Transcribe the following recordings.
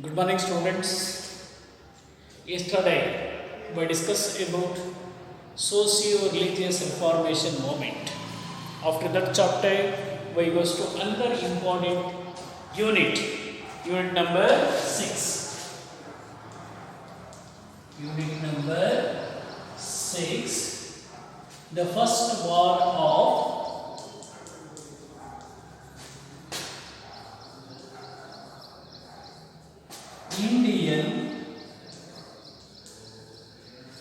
Good morning, students. Yesterday, we discussed about socio-religious reformation movement. After that chapter, we goes to another important unit, unit number 6. Unit number 6, the first war of Indian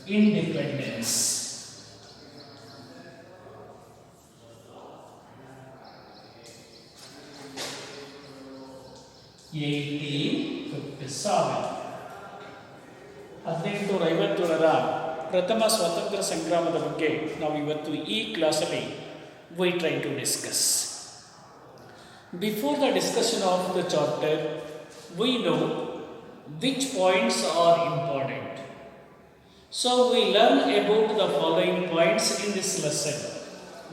independence. ಹದಿನೆಂಟುನೂರ ಐವತ್ತೇಳರ ಪ್ರಥಮ ಸ್ವಾತಂತ್ರ್ಯ ಸಂಗ್ರಾಮದ ಬಗ್ಗೆ ನಾವು ಇವತ್ತು ಈ ಕ್ಲಾಸಲ್ಲಿ we try to discuss. Before the discussion of the chapter, we know which points are important. So we learn about the following points in this lesson.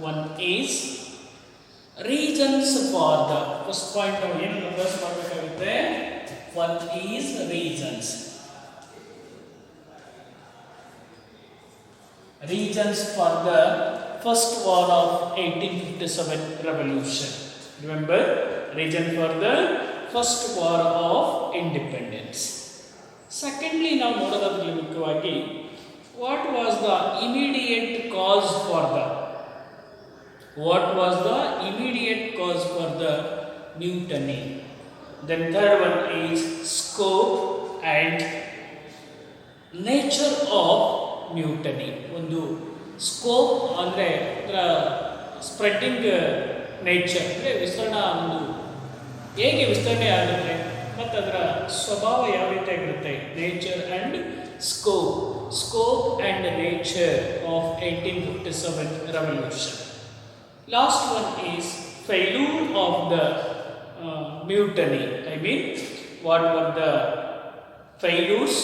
One is regions for the first point ನಾವು ಏನು ಅಭ್ಯಾಸ ಮಾಡಬೇಕಾಗುತ್ತೆ. One is regions. Regions for the first war of 1857 revolution. Remember, region for the first war of independence. Secondly, ನಾವು ನೋಡೋದಾದ್ರೆ ಮುಖ್ಯವಾಗಿ what was the immediate cause for the mutiny. Then third one is scope and nature of mutiny. ಒಂದು scope ಅಂದರೆ spreading nature ಅಂದರೆ ವಿಸ್ತರಣಾ ಒಂದು ಹೇಗೆ ವಿಸ್ತರಣೆ ಆಗುತ್ತೆ ಮತ್ತು ಅದರ ಸ್ವಭಾವ ಯಾವ ರೀತಿಯಾಗಿರುತ್ತೆ. Nature and scope and nature of 1857 revolution. Last one is failure of the mutiny. I mean, what were the failures,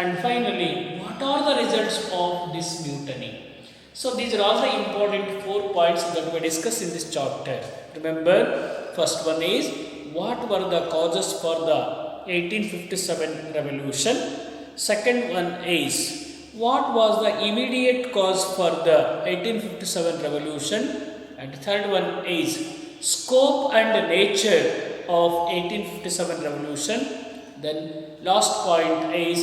and finally what are the results of this mutiny. So these are all the important 4 points that we discuss in this chapter. Remember, first one is what were the causes for the 1857 revolution. Second one is what was the immediate cause for the 1857 revolution. And third one is scope and nature of 1857 revolution. Then last point is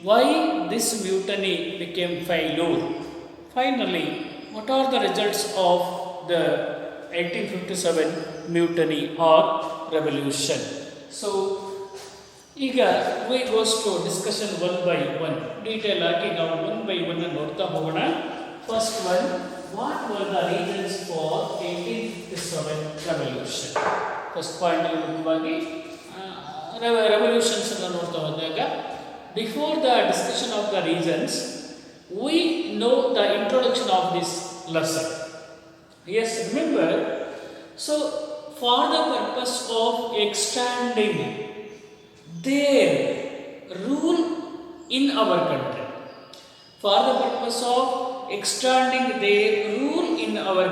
why this mutiny became failure. Finally, what are the results of the 1857 mutiny or revolution. So ಈಗ we goes to discussion one by one. Detail ಆಗಿ ನಾವು one by one ನೋಡ್ತಾ ಹೋಗೋಣ. First one, what were the reasons for 1857 revolution? First point ಮುಖ್ಯವಾಗಿ revolutions ಅನ್ನು ನೋಡ್ತಾ ಹೋದಾಗ, before the discussion of the reasons, we know the introduction of this lesson. Yes, remember, so for the purpose of extending their rule in our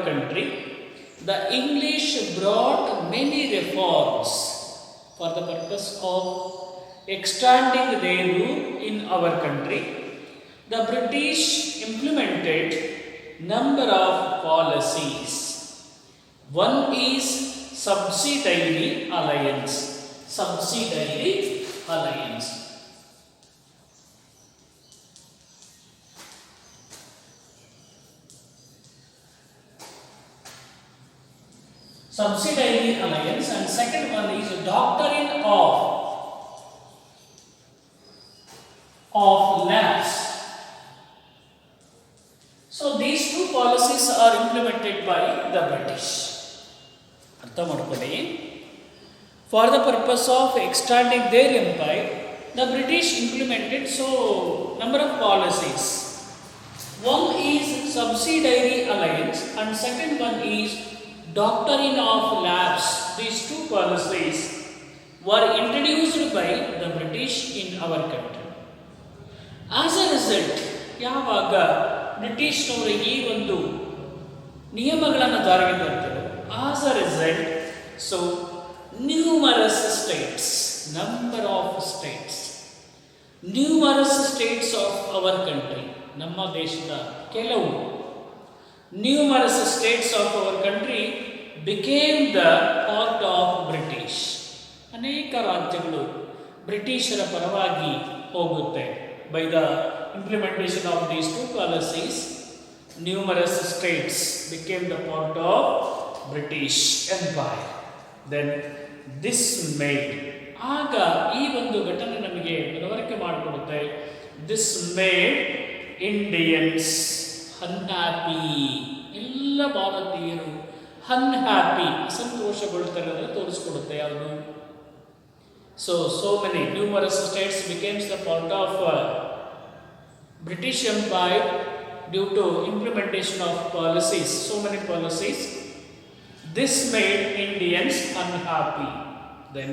country, the English brought many reforms. For the purpose of extending their rule in our country, the British implemented number of policies. One is subsidiary alliance. Subsidiary alliance and second one is doctrine of lapse. So these two policies are implemented by the British. ಅರ್ಥ ಮಾಡ್ಕೊಳ್ಳಿ. For the purpose of extending their empire, the British implemented number of policies. One is subsidiary alliance and second one is doctrine of lapse. These two policies were introduced by the British in our country. As a result, ಯಾವಾಗ ಬ್ರಿಟಿಷ್ನವರು ಈ ಒಂದು ನಿಯಮಗಳನ್ನು ಜಾರಿಗೆ ತರ್ತಾರೆ, as a result, so numerous states number of states. Numerous states of our country, ನಮ್ಮ ದೇಶದ ಕೆಲವು numerous states of our country became the part of British. ಅನೇಕ ರಾಜ್ಯಗಳು ಬ್ರಿಟಿಷರ ಪರವಾಗಿ ಹೋಗುತ್ತೆ. By the implementation of these two policies, numerous states became the part of British Empire. Then this made, ಆಗ ಈ ಒಂದು ಘಟನೆ ನಮಗೆ ಮನವರಿಕೆ ಮಾಡಿಕೊಡುತ್ತೆ, this made Indians unhappy. ಎಲ್ಲ ಭಾರತೀಯರು unhappy, ಅಸಂತೋಷಗೊಳ್ತಾರೆ ಅಂದರೆ ತೋರಿಸ್ಕೊಡುತ್ತೆ ಯಾವುದು. So many numerous states became the part of British Empire due to implementation of policies, so many policies. This made Indians unhappy. Then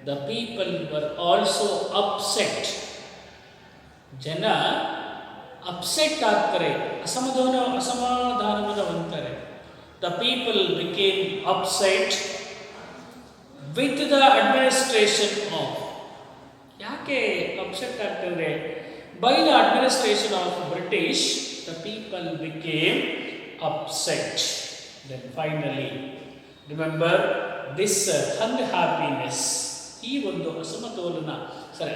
the people were also upset. ಜನ upset ಆಗ್ತಾರೆ, ಅಸಮಾಧಾನವನ್ನು ಹೊಂದ್ತಾರೆ. The people became upset with the administration of, ಯಾಕೆ upset ಆಗ್ತದೆ? By the administration of British, the people became upset. Then finally, remember this unhappiness, ಈ ಒಂದು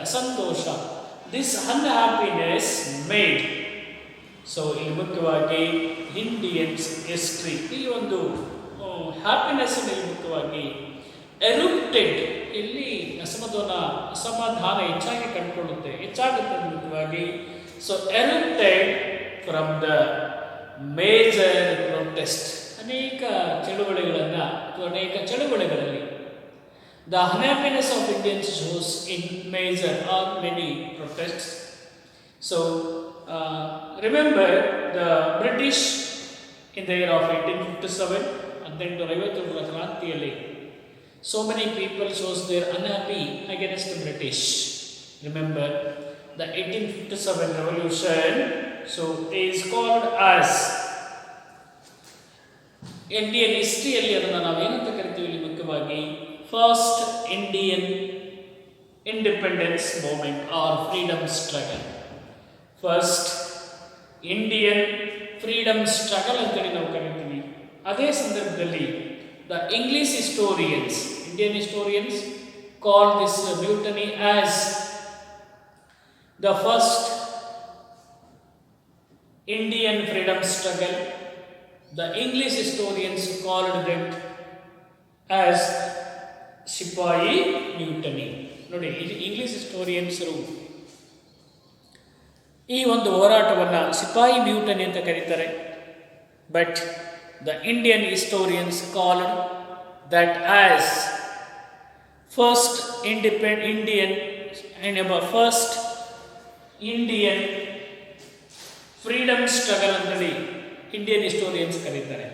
ಅಸಂತೋಷ, this unhappiness made, so ಇಲ್ಲಿ ಮುಖ್ಯವಾಗಿ Indians history, ಈ ಒಂದು ಹ್ಯಾಪಿನೆಸ್ ಮುಖ್ಯವಾಗಿ ಎರೂಪ್ಟೆಡ್, ಇಲ್ಲಿ ಅಸಮಾಧಾನ ಹೆಚ್ಚಾಗಿ ಕಂಡುಕೊಳ್ಳುತ್ತೆ, ಹೆಚ್ಚಾಗುತ್ತೆ ಮುಖ್ಯವಾಗಿ. So erupted from the major protest, ಅನೇಕ ಚಳುವಳಿಗಳನ್ನು ಅಥವಾ ಅನೇಕ ಚಳುವಳಿಗಳಲ್ಲಿ the unhappiness of Indians shows in major or many protests. So remember the British in the year of 1857, ಹದಿನೆಂಟುನೂರ ಕ್ರಾಂತಿಯಲ್ಲಿ so many people shows their unhappy against the British. Remember the 1857 revolution, so is called as Indian ಹಿಸ್ಟ್ರಿಯಲ್ಲಿ ಅದನ್ನು ನಾವೇನಂತ ಕರಿತೀವಿ ಇಲ್ಲಿ ಮುಖ್ಯವಾಗಿ first Indian independence movement or freedom struggle. First Indian freedom struggle ಅಂತೇಳಿ ನಾವು ಕರಿತೀವಿ. ಅದೇ ಸಂದರ್ಭದಲ್ಲಿ the English historians, Indian historians call this mutiny as the first Indian freedom struggle. The English historians called that as ಸಿಪಾಯಿ ಮ್ಯೂಟನಿ. ನೋಡಿ, English ಹಿಸ್ಟೋರಿಯನ್ಸರು ಈ ಒಂದು ಹೋರಾಟವನ್ನು ಸಿಪಾಯಿ ಮ್ಯೂಟನಿ ಅಂತ ಕರೀತಾರೆ. But the Indian historians called that as first Indian freedom struggle ಅಂತೇಳಿ Indian historians ಕರೀತಾರೆ.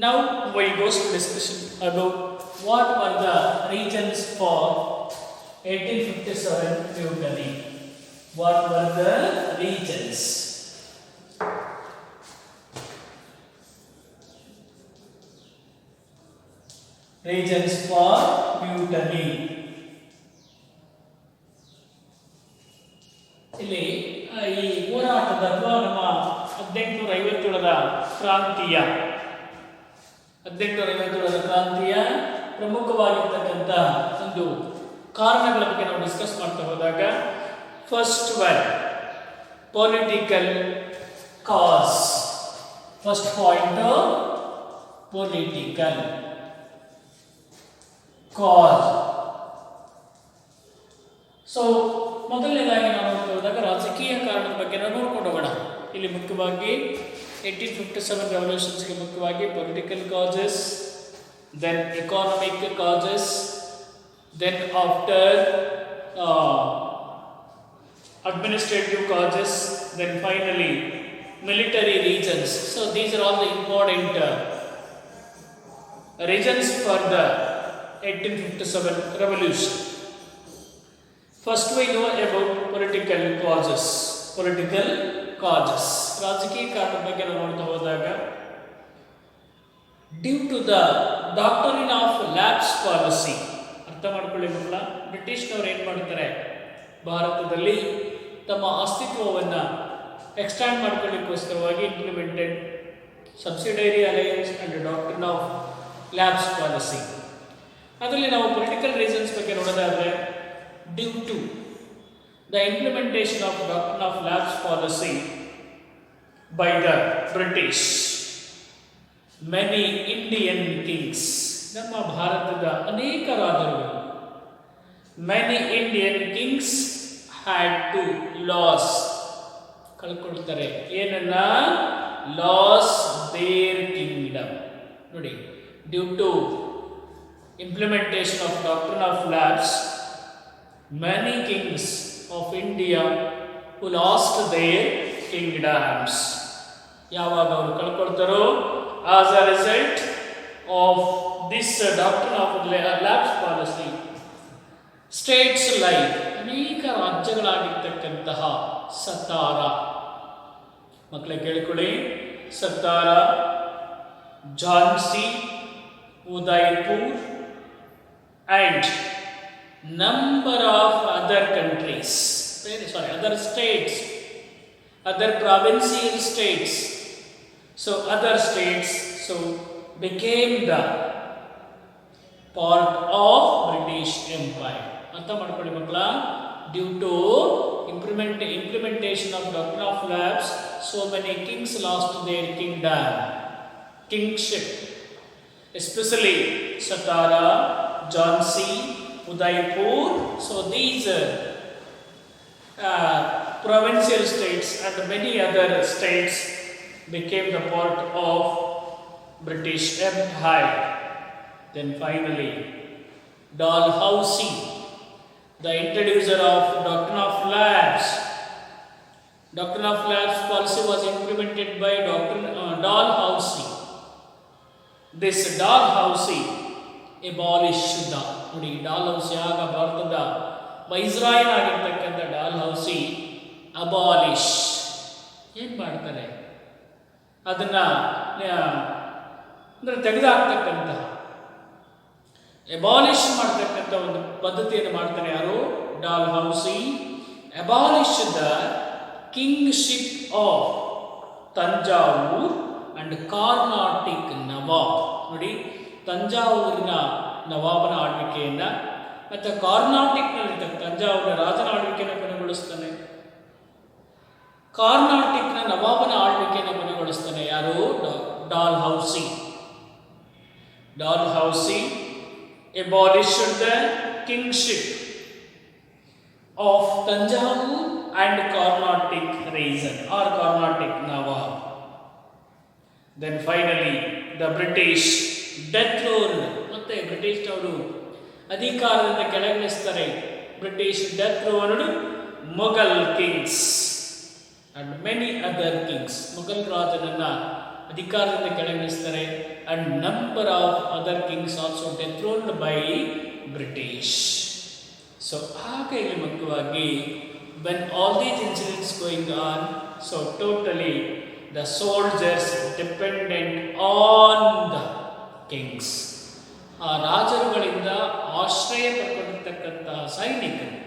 Now we go to discussion about what were the reasons for 1857 mutiny. What were the reasons? Reasons for mutiny. ಇಲ್ಲಿ ಈ ಹೋರಾಟದ ಅಥವಾ ನಮ್ಮ 1857ರ ಕ್ರಾಂತಿಯ ಪ್ರಮುಖವಾಗಿರ್ತಕ್ಕಂಥ ಒಂದು ಕಾರಣಗಳ ಬಗ್ಗೆ ನಾವು ಡಿಸ್ಕಸ್ ಮಾಡ್ತಾ ಹೋದಾಗ, ಫಸ್ಟ್ ಒನ್ ಪೊಲಿಟಿಕಲ್ ಕಾಸ್. ಫಸ್ಟ್ ಪಾಯಿಂಟ್ ಪೊಲಿಟಿಕಲ್ ಕಾಸ್. ಸೊ ಮೊದಲನೇದಾಗಿ ನಾವು ನೋಡ್ತಾ ಹೋದಾಗ ರಾಜಕೀಯ ಕಾರಣದ ಬಗ್ಗೆ ನಾವು ನೋಡ್ಕೊಂಡು ಹೋಗೋಣ. ಇಲ್ಲಿ ಮುಖ್ಯವಾಗಿ 1857 revolutionsಗೆ ಮುಖ್ಯವಾಗಿ political causes, then economic causes, then after administrative causes, then finally military reasons. So these are all the important reasons for the 1857 revolution. First we know about political causes. ರಾಜಕೀಯ ಕಾರಣದ ಬಗ್ಗೆ ನಾವು ನೋಡ್ತಾ ಹೋದಾಗ, due to the doctrine of lapse policy, ಅರ್ಥ ಮಾಡ್ಕೊಳ್ಳಿ ಮಕ್ಕಳ. ಬ್ರಿಟಿಷ್ನವ್ರು ಏನು ಮಾಡ್ತಾರೆ, ಭಾರತದಲ್ಲಿ ತಮ್ಮ ಅಸ್ತಿತ್ವವನ್ನು ಎಕ್ಸ್ಟ್ಯಾಂಡ್ ಮಾಡ್ಕೊಳ್ಳಿಕ್ಕೋಸ್ಕರವಾಗಿ implemented subsidiary alliance and doctrine of lapse policy. ಅದರಲ್ಲಿ ನಾವು ಪೊಲಿಟಿಕಲ್ ರೀಸನ್ಸ್ ಬಗ್ಗೆ ನೋಡೋದಾದರೆ, due to the implementation of doctrine of lapse policy by the British, many Indian kings, ನಮ್ಮ ಭಾರತದ ಅನೇಕ ರಾಜರುಗಳು, many Indian kings had to lose, ಕಳ್ಕೊಳ್ತಾರೆ ಏನನ್ನ, ಲಾಸ್ ದೇರ್ ಕಿಂಗ್ಡಮ್. ನೋಡಿ, due to implementation of doctrine of lapse, many kings of India who lost their kingdoms. ಯಾವಾಗ ಅವರು ಕಳ್ಕೊಳ್ತಾರೋ, as a result of this doctrine of lapse policy, states like ಅನೇಕ ರಾಜ್ಯಗಳಾಗಿರ್ತಕ್ಕಂತಹ ಸತಾರ, ಮಕ್ಕಳೇ ಕೇಳಿಕೊಳ್ಳಿ, Satara, Jhansi, Udaipur and number of other countries, other states, other provincial states, so other states became the part of British Empire. ಅರ್ಥ ಮಾಡ್ಕೊಳ್ಳಿ ಮಕ್ಕಳ. Due to implementation of doctrine of lapse, so many kings lost their kingship, especially Satara, Jhansi, Udaipur. So these provincial states and many other states became the part of British Empire. Then finally, Dalhousie, the introducer of doctrine of lapse. Doctrine of lapse policy was implemented by Dalhousie. This Dalhousie abolished the, ನೋಡಿ Dalhousie ಆಗ ಭಾರತದ ವೈಸ್ರಾಯನ್ ಆಗಿರ್ತಕ್ಕಂಥ Dalhousie abolish ಏನು ಮಾಡ್ತಾರೆ, ಅದನ್ನು ಅಂದರೆ ತೆಗೆದುಹಾಕ್ತಕ್ಕಂತಹ, ಎಬಾಲಿಷ್ ಮಾಡ್ತಕ್ಕಂಥ ಒಂದು ಪದ್ಧತಿಯನ್ನು ಮಾಡ್ತಾರೆ. ಯಾರು, Dalhousie. Abolish the kingship of Thanjavur and Carnatic nawab. ನೋಡಿ, ತಂಜಾವೂರಿನ ನವಾಬನ ಆಳ್ವಿಕೆಯನ್ನು ಮತ್ತು ಕಾರ್ನಾಟಿಕ್ನಲ್ಲಿದ್ದ ತಂಜಾವೂರಿನ ರಾಜನ ಆಳ್ವಿಕೆಯನ್ನು ಕೊನೆಗೊಳಿಸ್ತಾನೆ. ಕಾರ್ನಾಟಿಕ್ನ ನವಾಬನ ಆಳ್ವಿಕೆಯನ್ನು ಕೊನೆಗೊಳಿಸ್ತಾನೆ ಯಾರು, Dalhousie. Dalhousie abolished the kingship of Tanjavur and Carnatic region or Carnatic Nawab. Then finally the British dethroned, ಮತ್ತೆ ಬ್ರಿಟಿಷ್ ಅವರು ಅಧಿಕಾರದಿಂದ ಕೆಳಗಿಳಿಸ್ತಾರೆ. British dethroned Mughal kings and many other kings. Mughal ರಾಜನನ್ನ ಅಧಿಕಾರದಿಂದ ಕೆಳಗಿಳಿಸ್ತಾರೆ. And number of other kings also dethroned by British. So ಹಾಗೆ ಇಲ್ಲಿ ಮುಖ್ಯವಾಗಿ when all these incidents going on, so totally the soldiers dependent on the kings. ಆ ರಾಜರುಗಳಿಂದ ಆಶ್ರಯ ಪಡೆದಿರ್ತಕ್ಕಂತಹ ಸೈನಿಕರು,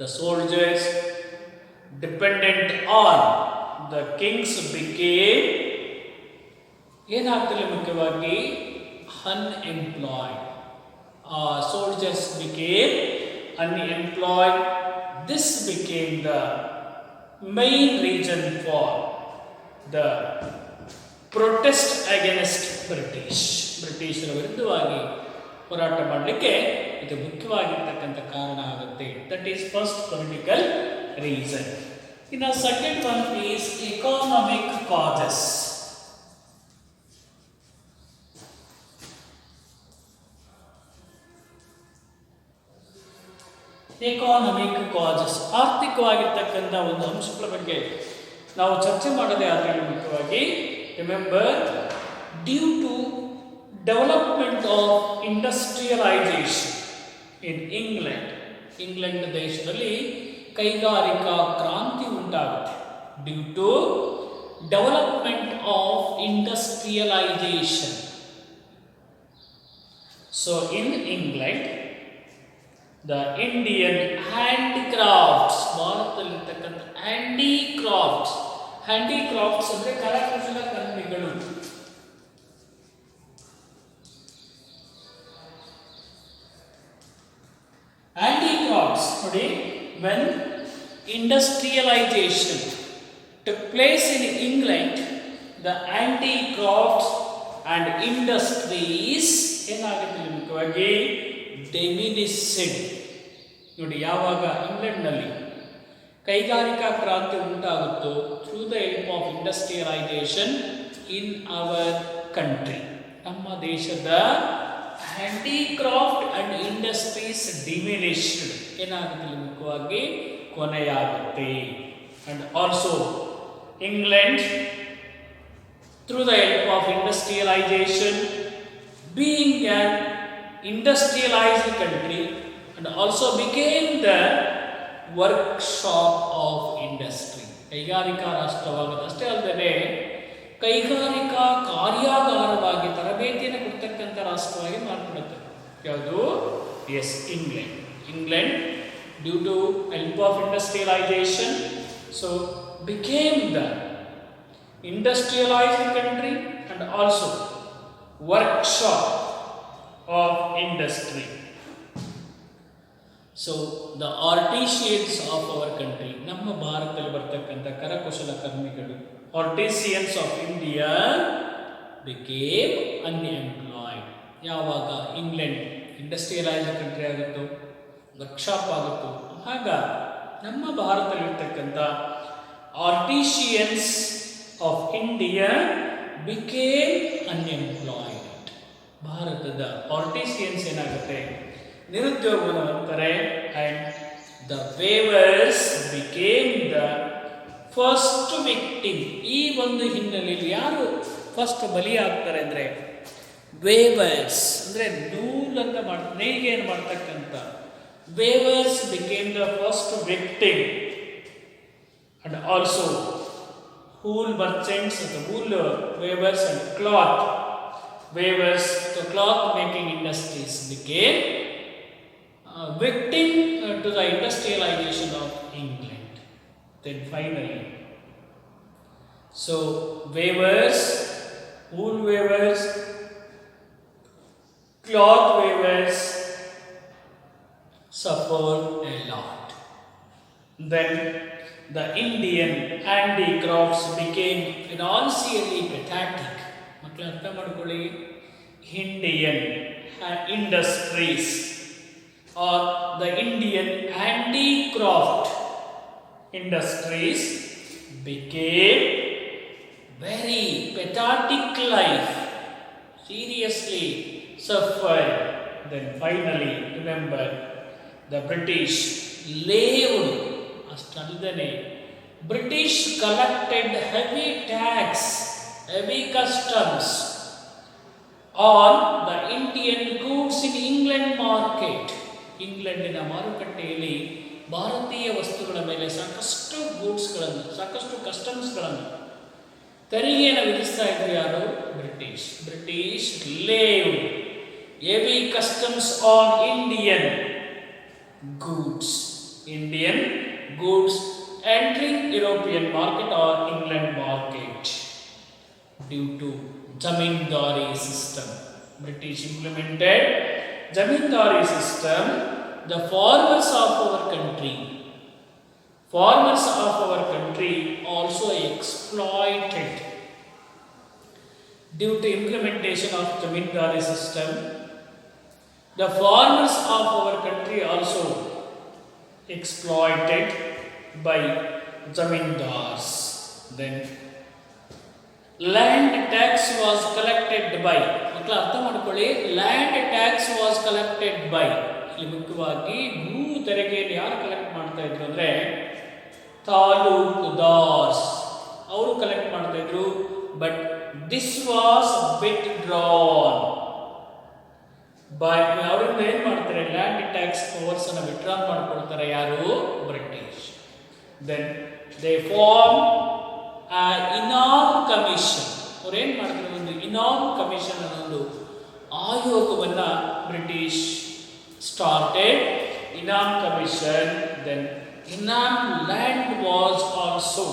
the soldiers dependent on the kings became ಏನಾಗ್ತಿಲ್ಲ, ಮುಖ್ಯವಾಗಿ unemployed. Soldiers became unemployed. This became the main reason for the protest against British. ಬ್ರಿಟಿಷರ ವಿರುದ್ಧವಾಗಿ ಹೋರಾಟ ಮಾಡಲಿಕ್ಕೆ ಇದು ಮುಖ್ಯವಾಗಿರ್ತಕ್ಕಂಥ ಕಾರಣ ಆಗುತ್ತೆ. That is first political reason. ಇನ್ನು second one is economic causes. Economic causes, ಆರ್ಥಿಕವಾಗಿರ್ತಕ್ಕಂಥ ಒಂದು ಅಂಶಗಳ ಬಗ್ಗೆ ನಾವು ಚರ್ಚೆ ಮಾಡದೆ ಆದರೆ ಮುಖ್ಯವಾಗಿ remember, due to development of industrialisation in England ದೇಶದಲ್ಲಿ ಕೈಗಾರಿಕಾ ಕ್ರಾಂತಿ ಉಂಟಾಗುತ್ತೆ. Due to development of industrialisation, so in England the Indian handicrafts, ಭಾರತದಲ್ಲಿರ್ತಕ್ಕಂಥ ಹ್ಯಾಂಡಿಕ್ರಾಫ್ಟ್ಸ್ ಅಂದರೆ ಕರಕುಶಲ ಕರ್ಮಿಗಳು. Handicrafts ನೋಡಿ, when industrialization took place in England, the handicrafts and industries ಏನಾಗುತ್ತೆ ಮುಖ್ಯವಾಗಿ ಡಿಮಿನಿಶ್ಡ್. ನೋಡಿ, ಯಾವಾಗ ಇಂಗ್ಲೆಂಡ್ನಲ್ಲಿ ಕೈಗಾರಿಕಾ ಕ್ರಾಂತಿ ಉಂಟಾಗುತ್ತೋ through the help of industrialisation in our country, ನಮ್ಮ ದೇಶದ ಹ್ಯಾಂಡಿಕ್ರಾಫ್ಟ್ ಅಂಡ್ ಇಂಡಸ್ಟ್ರೀಸ್ ಡಿಮಿನಿಶ್ಡ್ ಏನಾಗುತ್ತೆ ಮುಖ್ಯವಾಗಿ ಕೊನೆಯಾಗುತ್ತೆ. And also England through the help of industrialisation being an industrialised country and also became the workshop of industry, ಕೈಗಾರಿಕಾ ರಾಷ್ಟ್ರವಾಗುತ್ತೆ. ಅಷ್ಟೇ ಅಲ್ಲದೆ ಕೈಗಾರಿಕಾ ಕಾರ್ಯಾಗಾರವಾಗಿ ತರಬೇತಿಯನ್ನು ಕೊಡ್ತಕ್ಕಂಥ ರಾಷ್ಟ್ರವಾಗಿ ಮಾರ್ಪಡುತ್ತೆ. ಯಾವುದು? Yes, England due to help of industrialisation so became the industrialised country and also workshop of industry. So the artisans of our country, ನಮ್ಮ ಭಾರತದಲ್ಲಿ ಬರ್ತಕ್ಕಂಥ ಕರಕುಶಲ ಕರ್ಮಿಗಳು, artisans of India became unemployed. ಯಾವಾಗ ಇಂಗ್ಲೆಂಡ್ ಇಂಡಸ್ಟ್ರಿಯಲೈಸ್ಡ್ ಕಂಟ್ರಿ ಆಗುತ್ತೋ, workshop ಆಗುತ್ತೋ, ಆಗ ನಮ್ಮ ಭಾರತದಲ್ಲಿರ್ತಕ್ಕಂಥ artisans of India became unemployed. ಭಾರತದ ಆರ್ಟಿಷಿಯನ್ಸ್ ಏನಾಗುತ್ತೆ, ನಿರುದ್ಯೋಗವಂತರೆ. And the weavers became the first victim. ಈ ಒಂದು ಹಿನ್ನೆಲೆಯಲ್ಲಿ ಯಾರು ಫಸ್ಟ್ ಬಲಿಯಾಗ್ತಾರೆ ಅಂದರೆ ವೇವರ್ಸ್, ಅಂದರೆ ನೂಲಂತ ನೇಯ್ಗೆಯನ್ನು ಮಾಡ್ತಕ್ಕಂಥ weavers became the first victim. And also wool merchants, the wool weavers and cloth weavers, the cloth making industries became victim to the industrialization of England. Then finally, so weavers, wool weavers, cloth weavers suffered a lot. Then the Indian handicrafts became financially pathetic. ಮಕ್ಕಳು ಅರ್ಥ ಮಾಡ್ಕೊಳ್ಳಿ, Indian industries or the Indian handicraft industries became very pathetic life, seriously suffered. Then finally, remember, the British laved, ಅಷ್ಟಲ್ಲದೆ British collected heavy tax, heavy customs on the Indian goods in England market. ಇಂಗ್ಲೆಂಡಿನ ಮಾರುಕಟ್ಟೆಯಲ್ಲಿ ಭಾರತೀಯ ವಸ್ತುಗಳ ಮೇಲೆ ಸಾಕಷ್ಟು ಗೂಡ್ಸ್ಗಳನ್ನು, ಸಾಕಷ್ಟು ಕಸ್ಟಮ್ಸ್ಗಳನ್ನು, ತೆರಿಗೆಯನ್ನು ವಿಧಿಸ್ತಾ ಇದ್ರು ಯಾರು? British live heavy customs on Indian goods entering European market or England market due to zamindari system. British implemented zamindari system. The farmers of our country also exploited. Due to implementation of zamindari system, the farmers of our country also exploited by zamindars. Then land tax was collected by, ಮಕ್ಕಳು ಅರ್ಥ ಮಾಡ್ಕೊಳ್ಳಿ, land tax was collected by. ಇಲ್ಲಿ ಮುಖ್ಯವಾಗಿ ಭೂ ತೆರಿಗೆಯನ್ನು ಯಾರು collect ಮಾಡ್ತಾ ಇದ್ರು ಅಂದರೆ ತಾಲೂಕುದಾರ್ಸ್, ಅವರು ಕಲೆಕ್ಟ್ ಮಾಡ್ತಾ ಇದ್ರು. But this was withdrawn by, ಅವರಿಂದ ಏನು ಮಾಡ್ತಾರೆ, ಲ್ಯಾಂಡ್ ಟ್ಯಾಕ್ಸ್ ಪವರ್ಸ್ ಅನ್ನು ವಿಡ್ರಾನ್ ಮಾಡ್ಕೊಳ್ತಾರೆ ಯಾರು? British. Then they form Inam commission. ಅವ್ರು ಏನು ಮಾಡ್ತಾರೆ, ಒಂದು ಇನಾಮ್ ಕಮಿಷನ್ ಅನ್ನೋದು ಆಯೋಗವನ್ನು British started. Inam commission, then Inam land was also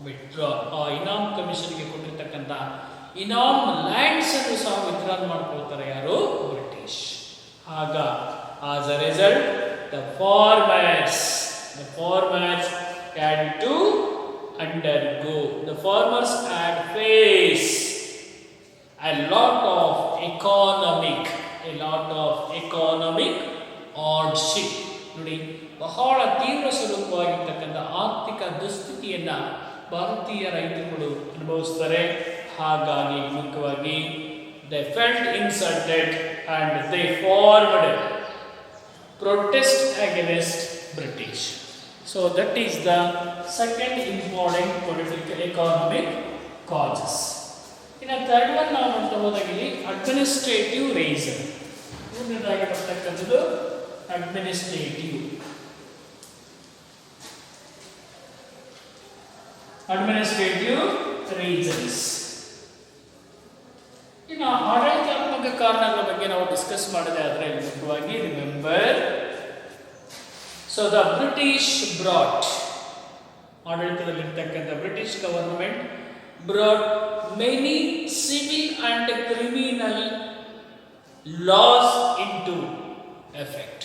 withdraw. ಆ ಇನಾಮ್ ಕಮಿಷನ್ಗೆ ಕೊಟ್ಟಿರ್ತಕ್ಕಂಥ ಇನಾಮ್ ಲ್ಯಾಂಡ್ಸ್ ಅನ್ನು ಸಹ ವಿತ್ಡ್ರಾ ಮಾಡ್ಕೊಳ್ತಾರೆ ಯಾರು? ಬ್ರಿಟಿಷ್. ಆಗ as a result the farmers had to undergo, the farmers had faced a lot of economic hardship. ನೋಡಿ, ಬಹಳ ತೀವ್ರ ಸ್ವರೂಪವಾಗಿರ್ತಕ್ಕಂಥ ಆರ್ಥಿಕ ದುಸ್ಥಿತಿಯನ್ನ ಭಾರತೀಯ ರೈತರುಗಳು ಅನುಭವಿಸ್ತಾರೆ. ಹಾಗಾಗಿ ಮುಖ್ಯವಾಗಿ they felt insulted and they formed protest against British. So that is the second important political economic causes. In a third one ನಾವು ನೋಡ್ತಾ ಹೋದಾಗಿ ಅಡ್ಮಿನಿಸ್ಟ್ರೇಟಿವ್ ರೀಸನ್. ಮುಂದಿನದಾಗಿ ಬರ್ತಕ್ಕಂಥದ್ದು ಅಡ್ಮಿನಿಸ್ಟ್ರೇಟಿವ್ ರೀಸನ್ಸ್. ಇನ್ನು ಆಡಳಿತಾತ್ಮಕ ಕಾರಣಗಳ ಬಗ್ಗೆ ನಾವು ಡಿಸ್ಕಸ್ ಮಾಡಿದೆ. ಆದರೆ ಮುಖ್ಯವಾಗಿ remember, so the British brought, ಆಡಳಿತದಲ್ಲಿರ್ತಕ್ಕಂಥ British government brought many civil and criminal laws into effect.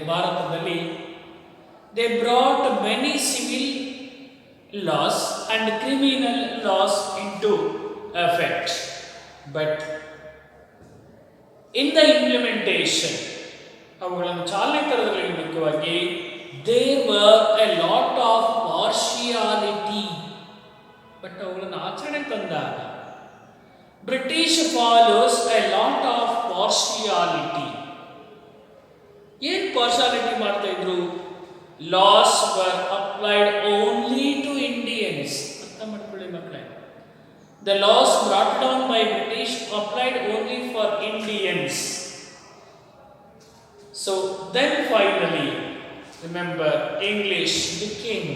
ಭಾರತದಲ್ಲಿ they brought many civil laws and criminal laws into effect, but in the implementation, ಅವುಗಳನ್ನು ಚಾಲನೆ ತರದಲ್ಲಿ ಮುಖ್ಯವಾಗಿ there were a lot of partiality. But ಅವುಗಳನ್ನು ಆಚರಣೆ ತಂದಾಗ British follows a lot of partiality. ಏನು partiality ಮಾಡ್ತಾ ಇದ್ರು? Laws were applied only to Indians. ಅರ್ಥ ಮಾಡ್ಕೊಳ್ಳಿ ಮಕ್ಕಳೇ. The laws brought down by British applied only for Indians. So then finally, remember, English became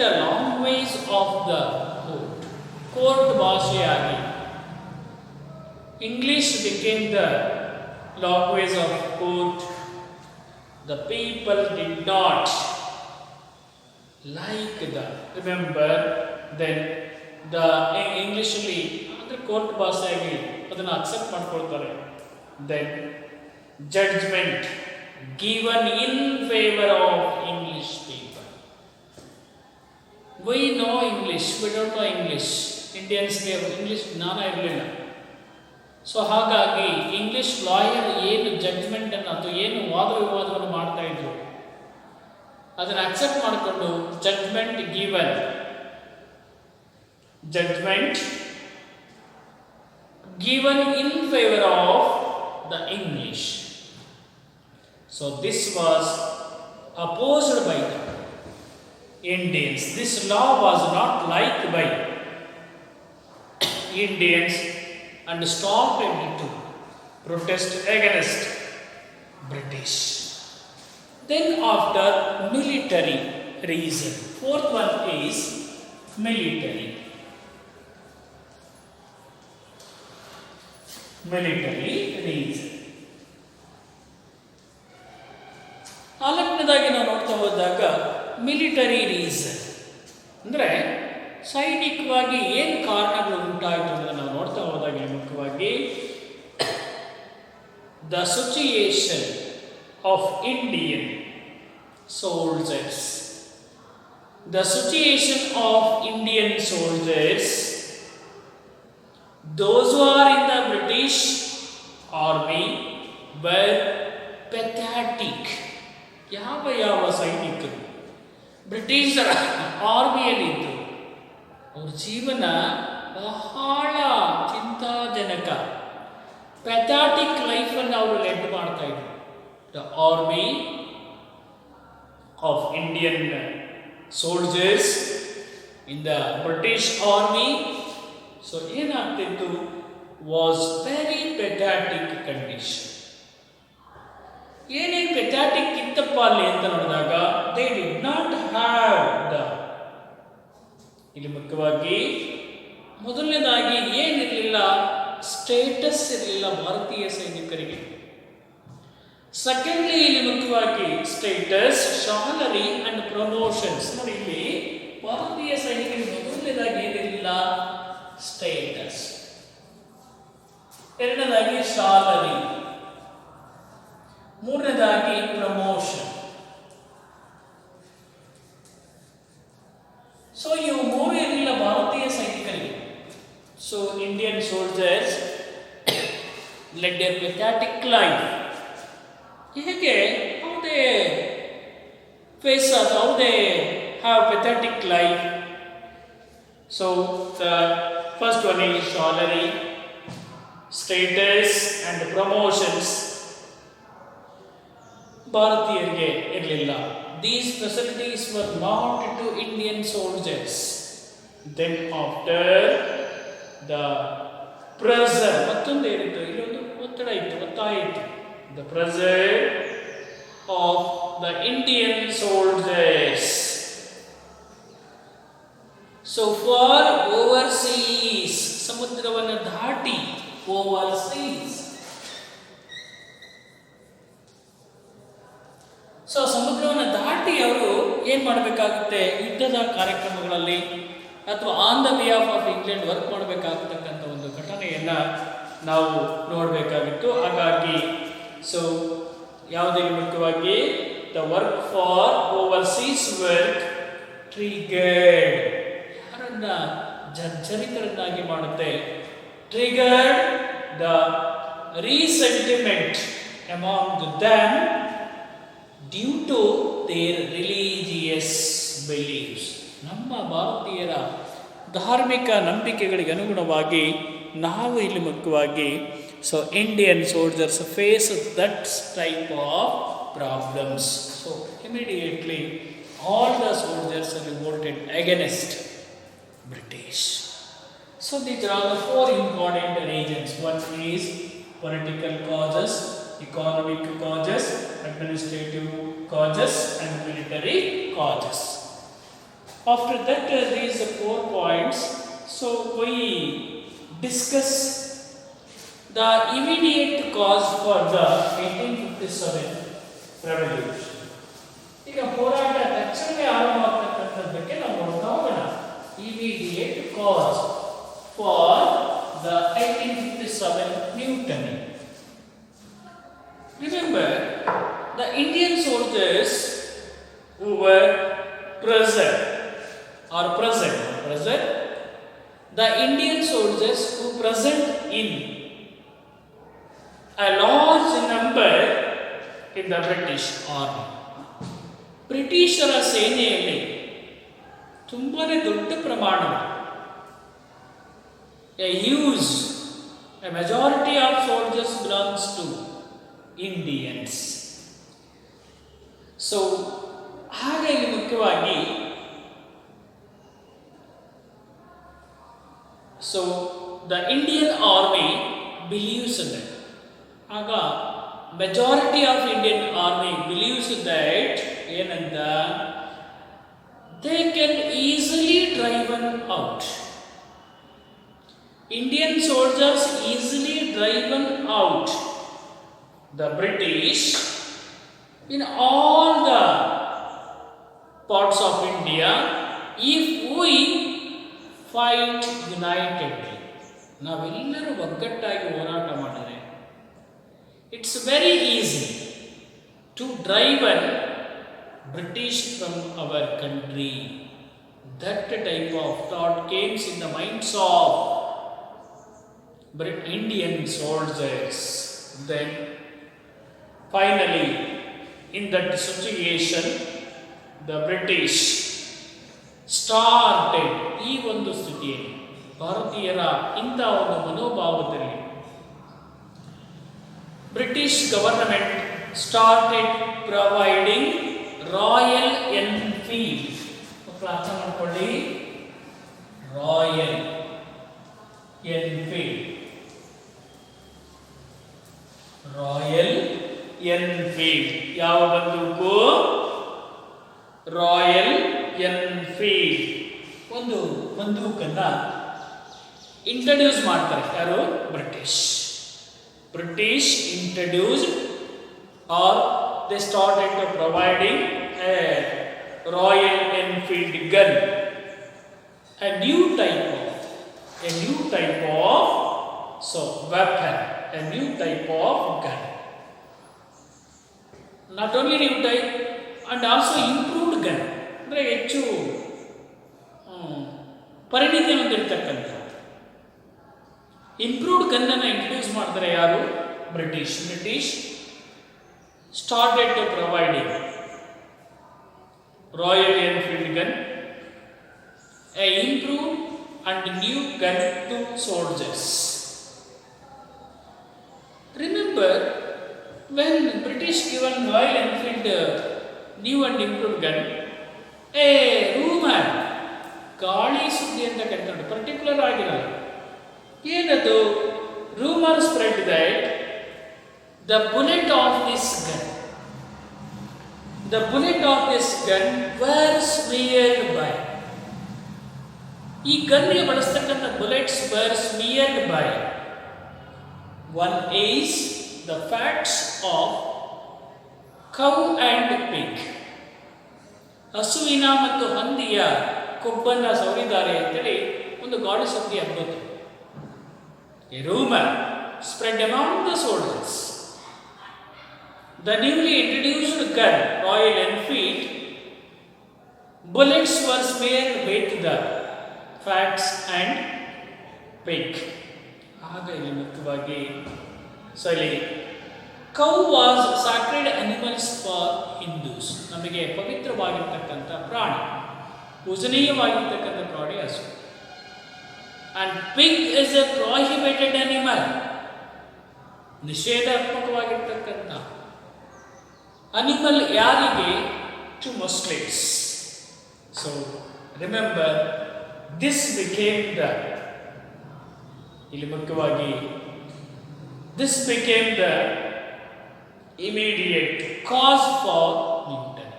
the language of the court ಭಾಷೆಯಾಗಿ English became the language of court. The people did not like that. Remember, then the Englishly ಅಂದ್ರೆ court ಭಾಷೆಯಾಗಿ ಅದನ್ನು accept ಮಾಡ್ಕೊಳ್ತಾರೆ. Then judgment given in favor of English people. We know English, we don't know English. ಇಂಡಿಯನ್ಸ್ಗೆ English ಜ್ಞಾನ ಇರಲಿಲ್ಲ. So ಹಾಗಾಗಿ English lawyer ಏನು judgment ಅನ್ನು ಅಥವಾ ಏನು ವಾದ ವಿವಾದವನ್ನು ಮಾಡ್ತಾ ಇದ್ರು ಅದನ್ನು ಅಕ್ಸೆಪ್ಟ್ ಮಾಡಿಕೊಂಡು judgment given in favour of the English. So this was opposed by the Indians. This law was not like by Indians and started to protest against British. Then after military reason, fourth one is military reason. ನಾಲ್ಕನೇದಾಗಿ ನಾವು ನೋಡ್ತಾ ಹೋದಾಗ military reason ಅಂದರೆ ಸೈನಿಕವಾಗಿ ಏನು ಕಾರಣಗಳು ಉಂಟಾಯಿತು ಅಂತ ನಾವು ನೋಡ್ತಾ ಹೋದಾಗ ಮುಖ್ಯವಾಗಿ the situation of Indian soldiers. The situation of Indian soldiers, those who are in the British army were pathetic. ಯಾವ ಸೈನಿಕರು ಬ್ರಿಟಿಷರ ಆರ್ಮಿಯಲ್ಲಿದ್ದು ಅವ್ರ ಜೀವನ ಬಹಳ ಚಿಂತಾಜನಕ, ಪೆಥಾಟಿಕ್ ಲೈಫನ್ನು ಅವರು ಲೆಡ್ ಮಾಡ್ತಾ ಇದ್ರು. The army of Indian soldiers in the British army. So ಏನಾಗ್ತಿತ್ತು, ವಾಸ್ ವೆರಿ ಪೆಥಾಟಿಕ್ ಕಂಡೀಷನ್. ಏನೇನು ಪೆಥಾಟಿಕ್ ಇತ್ತಪ್ಪ ಅಲ್ಲಿ ಅಂತ ನೋಡಿದಾಗ they did not have the, ಇಲ್ಲಿ ಮುಖ್ಯವಾಗಿ ಮೊದಲನೇದಾಗಿ ಏನಿರಲಿಲ್ಲ, ಸ್ಟೇಟಸ್ ಇರಲಿಲ್ಲ ಭಾರತೀಯ ಸೈನಿಕರಿಗೆ. ಸೆಕೆಂಡ್ಲಿ ಇಲ್ಲಿ ಮುಖ್ಯವಾಗಿ ಸ್ಟೇಟಸ್, ಶಾಲರಿ ಅಂಡ್ ಪ್ರಮೋಷನ್ಸ್. ನೋಡಿ ಇಲ್ಲಿ ಭಾರತೀಯ ಸೈನಿಕರಿಗೆ ಮೊದಲನೇದಾಗಿ ಏನಿರಲಿಲ್ಲ, ಸ್ಟೇಟಸ್. ಎರಡನೇದಾಗಿ ಶಾಲರಿ, ಮೂರನೇದಾಗಿ ಪ್ರಮೋಷನ್. ಸೊ ಇವು ಮೂರು ಇರಲಿಲ್ಲ ಭಾರತೀಯ ಸೈನಿಕರಿಗೆ. So Indian soldiers led a pathetic life. ಹೇಗೆ how they face us, how they have pathetic life. So the first one is salary, status and promotions. ಭಾರತೀಯರಿಗೆ ಇರಲಿಲ್ಲ. These facilities were not to Indian soldiers. Then after the pressure, ಮತ್ತೊಂದು ಏನಿತ್ತು, ಇಲ್ಲೊಂದು ಒತ್ತಡ ಇತ್ತು, ಒತ್ತಾಯ ಇತ್ತು. The pressure of the Indian soldiers. So for overseas, ಸಮುದ್ರವನ್ನು ದಾಟಿ, overseas. ಸೊ ಸಮುದ್ರವನ್ನು ದಾಟಿ ಅವರು ಏನು ಮಾಡಬೇಕಾಗುತ್ತೆ, ಯುದ್ಧದ ಕಾರ್ಯಕ್ರಮಗಳಲ್ಲಿ ಅಥವಾ on the behalf of England work ಮಾಡಬೇಕಾಗತಕ್ಕಂಥ ಒಂದು ಘಟನೆಯನ್ನು ನಾವು ನೋಡಬೇಕಾಗಿತ್ತು. ಹಾಗಾಗಿ ಸೊ ಯಾವುದೇ ಮುಖ್ಯವಾಗಿ the work for overseas work triggered, ಯಾರನ್ನ ಜರ್ಜರಿತರನ್ನಾಗಿ ಮಾಡುತ್ತೆ, triggered the resentment among them due to their religious beliefs. ನಮ್ಮ ಭಾರತೀಯರ ಧಾರ್ಮಿಕ ನಂಬಿಕೆಗಳಿಗೆ ಅನುಗುಣವಾಗಿ ನಾವು ಇಲ್ಲಿ ಮುಖ್ಯವಾಗಿ so Indian soldiers face that type of problems. So immediately all the soldiers are revolted against British. So these are the four important reasons. One is political causes, economic causes, administrative causes and military causes. After that these 4 points, so we discuss the immediate cause for the 1857 revolution. ಈಗ ಹೋರಾಟ ತಕ್ಷಣವೇ ಆರಂಭವಾಗತಕ್ಕಂಥದ್ದಕ್ಕೆ ನಾವು ನೋಡೋಣ. Immediate cause for the 1857 mutiny. Remember, the Indian soldiers who were present, the Indian soldiers who present in a large number in the British army. ಬ್ರಿಟಿಷರ ಸೇನೆಯಲ್ಲಿ ತುಂಬಾನೇ ದೊಡ್ಡ ಪ್ರಮಾಣ, a majority of soldiers belongs to Indians. So ಹಾಗಾಗಿ ಮುಖ್ಯವಾಗಿ so the Indian army believes that, ಆಗ majority of Indian army believes that ಏನಂತ, they can easily driven out. Indian soldiers easily driven out the British in all the parts of India if we fight unitedly. ನಾವೆಲ್ಲರೂ ಒಗ್ಗಟ್ಟಾಗಿ ಹೋರಾಟ ಮಾಡಿದರೆ it's very easy to drive British from our country. That type of thought came in the minds of Indian soldiers. Then finally in that situation the British started, ಈ ಒಂದು ಸ್ಥಿತಿಯಲ್ಲಿ ಭಾರತೀಯರ ಇಂಥ ಒಂದು ಮನೋಭಾವದಲ್ಲಿ British government started providing Royal Enfield. ಅರ್ಥ ಮಾಡ್ಕೊಳ್ಳಿ, Royal Enfield, Royal Enfield. ಯಾವ ಬಂದೂಕು? Royal Enfield. ಒಂದು ಬಂದೂಕನ್ನ ಇಂಟ್ರಡ್ಯೂಸ್ ಮಾಡ್ತಾರೆ. ಯಾರು? British introduced are they started to providing a Royal Enfield gun, a new type of weapon, a new type of gun. Not only new type and also improved gun, ಅಂದರೆ ಹೆಚ್ಚು ಪರಿಣಿತಿ ಹೊಂದಿರತಕ್ಕಂಥ improved ಗನ್ನನ್ನು introduce ಮಾಡ್ತಾರೆ. ಯಾರು? British started to providing Royal Enfield gun, a improved and new gun to soldiers. Remember, when British given Royal Enfield new and improved gun, a rumor, ಗಾಳಿ ಸುದ್ದಿ ಅಂತ ಕರೀತಾರೆ, ಪರ್ಟಿಕ್ಯುಲರ್ ಆಗಿರಲ್ಲ. ಏನದು? Rumour spread that the bullet of this gun were smeared by, ಈ ಗನ್ಗೆ ಬಳಸ್ತಕ್ಕಂಥ bullets were smeared by one is the fats of cow and pig, ಹಸುವಿನ ಮತ್ತು ಹಂದಿಯ ಕೊಬ್ಬನ್ನು ಸವರಿದ್ದಾರೆ ಅಂತೇಳಿ ಒಂದು ಗಾಳಿ ಸುದ್ದಿ ಹಬ್ಬತ್ತು. A rumor spread among the soldiers. The newly introduced gun Royal Enfield bullets were smeared with the fats and pig. ಆಗ ಇಲ್ಲಿ ಮುಖ್ಯವಾಗಿ cow was sacred animals for Hindus, ನಮಗೆ ಪವಿತ್ರವಾಗಿರ್ತಕ್ಕಂಥ ಪ್ರಾಣಿ, ಪೂಜನೀಯವಾಗಿರ್ತಕ್ಕಂಥ ಪ್ರಾಣಿ ಹಸು. And pig is a prohibited animal, ನಿಷೇಧಾತ್ಮಕವಾಗಿರ್ತಕ್ಕಂಥ ಅನಿಮಲ್. ಯಾರಿಗೆ? To Muslims. So remember, this became the, ಇಲ್ಲಿ ಮುಖ್ಯವಾಗಿ this became the immediate cause for Newton.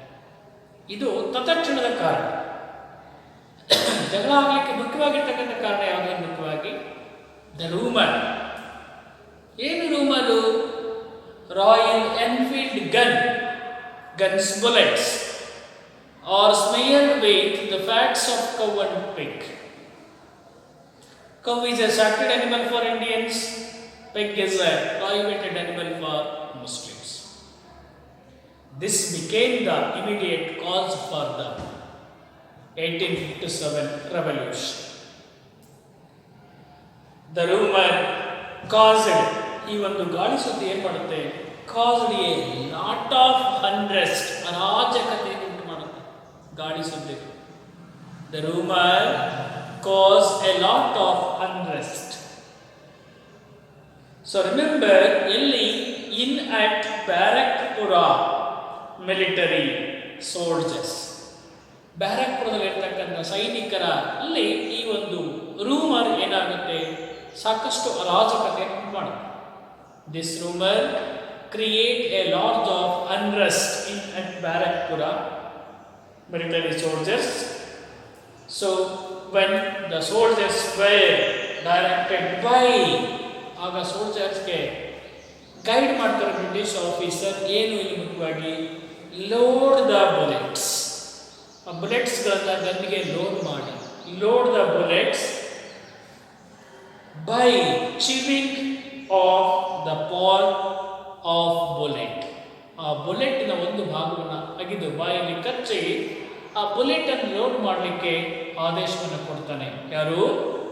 ಇದು ತತ್ಕ್ಷಣದ ಕಾರಣ. ಜಗಳ ಆಗಲಿಕ್ಕೆ ಮುಖ್ಯವಾಗಿರ್ತಕ್ಕಂಥ ಕಾರಣ ಯಾವುದು? ಮುಖ್ಯವಾಗಿ ದ ರೂಮರ್. ಏನು rumour? Royal Enfield guns bullets are smeared with the fats of cow and pig. Cow is a sacred animal for Indians. Pig is a prohibited animal for Muslims. This became the immediate cause for the 1857 revolution. The rumor caused, ಈ ಒಂದು ಗಾಳಿ ಸುದ್ದಿ ಏನು ಮಾಡುತ್ತೆ? caused a lot of unrest, ಅರಾಜಕತೆ ಉಂಟು ಮಾಡುತ್ತೆ ಗಾಳಿ ಸುದ್ದಿ. The rumor caused a lot of unrest. So remember, ಇಲ್ಲಿ in at Barakpura military soldiers, ಬ್ಯಾರಕ್ಪುರದಲ್ಲಿ ಇರ್ತಕ್ಕಂಥ ಸೈನಿಕರ ಅಲ್ಲಿ ಈ ಒಂದು ರೂಮರ್ ಏನಾಗುತ್ತೆ? ಸಾಕಷ್ಟು ಅರಾಜಕತೆ ಉಂಟು ಮಾಡುತ್ತೆ. This rumour create a lot of unrest in at Barakpura military soldiers. So when the soldiers were directed by, ಆಗ ಸೋಲ್ಜರ್ಸ್ಗೆ ಗೈಡ್ ಮಾಡ್ತಾರೆ ಬ್ರಿಟಿಷ್ ಆಫೀಸರ್. ಏನು ಇಲ್ಲಿ ಮುಖ್ಯವಾಗಿ? ಲೋಡ್ ದ ಬುಲೆಟ್ಸ್, ಆ ಬುಲೆಟ್ಸ್ಗಳನ್ನ ಗನ್ಗೆ ಲೋಡ್ ಮಾಡಿ. Load the bullets by chewing off the part of bullet. ಆ ಬುಲೆಟ್ನ ಒಂದು ಭಾಗವನ್ನು ಅಗಿದು ಬಾಯಲ್ಲಿ ಕಚ್ಚಿ ಆ ಬುಲೆಟ್ ಅನ್ನು ಲೋಡ್ ಮಾಡಲಿಕ್ಕೆ ಆದೇಶವನ್ನು ಕೊಡ್ತಾನೆ. ಯಾರು?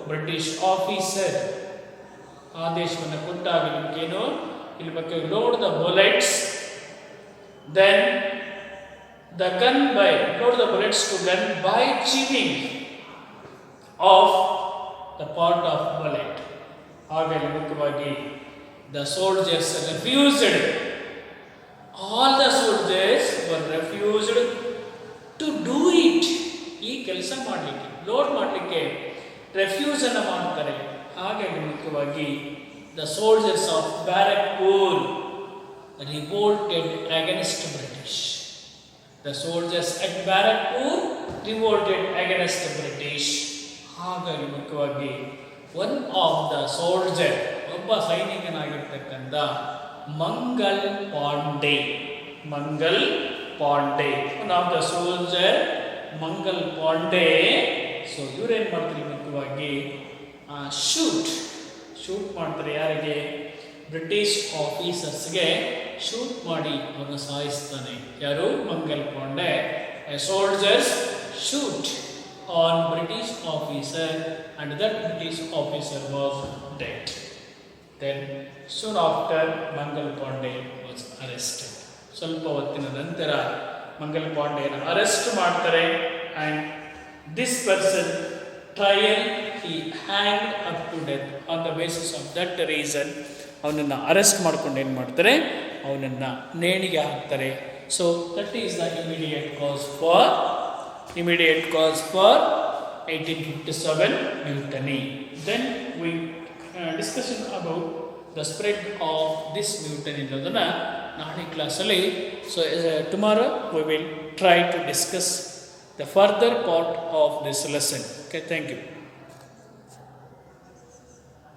British officer. ಆದೇಶವನ್ನು ಕೊಟ್ಟಾಗ ನಿಮಗೇನು ಇಲ್ಲಿ ಬಗ್ಗೆ load the bullets, then the gun by load the bullets to gun by chewing off the part of bullet. ಹಾಗೆ ಮುಖ್ಯವಾಗಿ the soldiers refused, all the soldiers were refused to do it. ಈ ಕೆಲಸ ಮಾಡಲಿಕ್ಕೆ, ಲೋಡ್ ಮಾಡಲಿಕ್ಕೆ refuse ಅನ್ನು ಮಾಡ್ತಾರೆ. ಹಾಗಾಗಿ ಮುಖ್ಯವಾಗಿ the soldiers of Barrackpore revolted against British. The soldiers at Barrackpore revolted against British. ಹಾಗಾಗಿ ಮುಖ್ಯವಾಗಿ ಒನ್ ಆಫ್ ದ ಸೋಲ್ಜರ್, ಒಬ್ಬ ಸೈನಿಕನಾಗಿರ್ತಕ್ಕಂಥ Mangal Pandey, Mangal Pandey, one of the soldier Mangal Pandey. So ಇವರೇನು ಮಾಡ್ತಾರೆ ಮುಖ್ಯವಾಗಿ ಶೂಟ್ ಮಾಡ್ತಾರೆ. ಯಾರಿಗೆ? ಬ್ರಿಟಿಷ್ ಆಫೀಸರ್ಸ್ಗೆ ಶೂಟ್ ಮಾಡಿ ಅವರನ್ನು ಸಾಯಿಸ್ತಾನೆ. ಯಾರು? Mangal Pandey. Soldiers shoot on British officer and that British officer was dead. Then soon after Mangal Pandey was arrested. ಸ್ವಲ್ಪ ಹೊತ್ತಿನ ನಂತರ ಮಂಗಲ್ ಪಾಂಡೆಯನ್ನು ಅರೆಸ್ಟ್ ಮಾಡ್ತಾರೆ. And this person trial he hang up to death. On the basis of that reason ಅವನನ್ನು arrest ಮಾಡ್ಕೊಂಡು ಏನು ಮಾಡ್ತಾರೆ, ಅವನನ್ನು ನೇಣಿಗೆ ಹಾಕ್ತಾರೆ. So that is the immediate cause for 1857 mutiny. Then we discussion about the spread of this mutiny ಅನ್ನೋದನ್ನು ನಾಳೆ ಕ್ಲಾಸಲ್ಲಿ. So tomorrow we will try to discuss the further part of this lesson. Okay, thank you.